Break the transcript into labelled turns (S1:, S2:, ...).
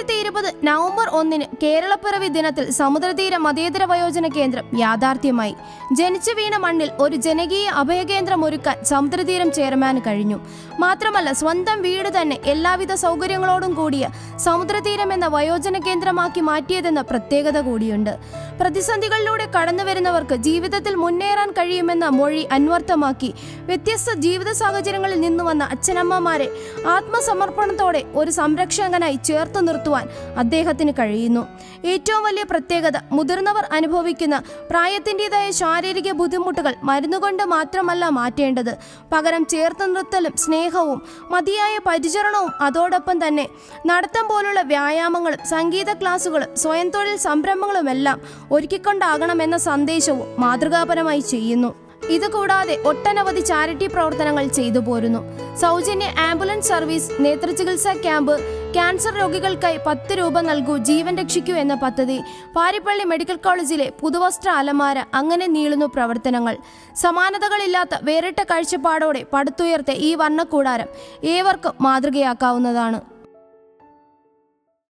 S1: 2020 November 1 കേരളപ്പിറവി ദിനത്തിൽ സമുദ്രതീര മതേതര വയോജന കേന്ദ്രം യാഥാർത്ഥ്യമായി. ജനിച്ചു വീണ മണ്ണിൽ ഒരു ജനകീയ അഭയകേന്ദ്രം ഒരുക്കാൻ സമുദ്രതീരം ചെയർമാന് കഴിഞ്ഞു. മാത്രമല്ല, സ്വന്തം വീട് തന്നെ എല്ലാവിധ സൗകര്യങ്ങളോടും കൂടിയ സമുദ്രതീരം എന്ന വയോജന കേന്ദ്രമാക്കി മാറ്റിയതെന്ന പ്രത്യേകത കൂടിയുണ്ട്. പ്രതിസന്ധികളിലൂടെ കടന്നുവരുന്നവർക്ക് ജീവിതത്തിൽ മുന്നേറാൻ കഴിയുമെന്ന മൊഴി അന്വർത്ഥമാക്കി വ്യത്യസ്ത ജീവിത സാഹചര്യങ്ങളിൽ നിന്നു വന്ന അച്ഛനമ്മമാരെ ആത്മസമർപ്പണത്തോടെ ഒരു സംരക്ഷകനായി ചേർത്ത് നിർത്തുവാൻ അദ്ദേഹത്തിന് കഴിയുന്നു. ഏറ്റവും വലിയ പ്രത്യേകത, മുതിർന്നവർ അനുഭവിക്കുന്ന പ്രായത്തിൻ്റെതായ ശാരീരിക ബുദ്ധിമുട്ടുകൾ മരുന്നുകൊണ്ട് മാത്രമല്ല മാറ്റേണ്ടത്, പകരം ചേർത്ത് നിർത്തലും സ്നേഹവും മതിയായ പരിചരണവും അതോടൊപ്പം തന്നെ നടത്തം പോലുള്ള വ്യായാമങ്ങളും സംഗീത ക്ലാസുകളും സ്വയം തൊഴിൽ സംരംഭങ്ങളുമെല്ലാം ഒരുക്കിക്കൊണ്ടാകണമെന്ന സന്ദേശവും മാതൃകാപരമായി ചെയ്യുന്നു. ഇതുകൂടാതെ ഒട്ടനവധി ചാരിറ്റി പ്രവർത്തനങ്ങൾ ചെയ്തു പോരുന്നു. സൗജന്യ ആംബുലൻസ് സർവീസ്, നേത്രചികിത്സാ ക്യാമ്പ്, ക്യാൻസർ രോഗികൾക്കായി 10 രൂപ നൽകൂ ജീവൻ രക്ഷിക്കൂ എന്ന പദ്ധതി, പാരിപ്പള്ളി മെഡിക്കൽ കോളേജിലെ പുതുവസ്ത്ര അലമാര, അങ്ങനെ നീളുന്നു പ്രവർത്തനങ്ങൾ. സമാനതകളില്ലാത്ത വേറിട്ട കാഴ്ചപ്പാടോടെ പടുത്തുയർത്തിയ ഈ വർണ്ണക്കൂടാരം ഏവർക്കും മാതൃകയാക്കാവുന്നതാണ്.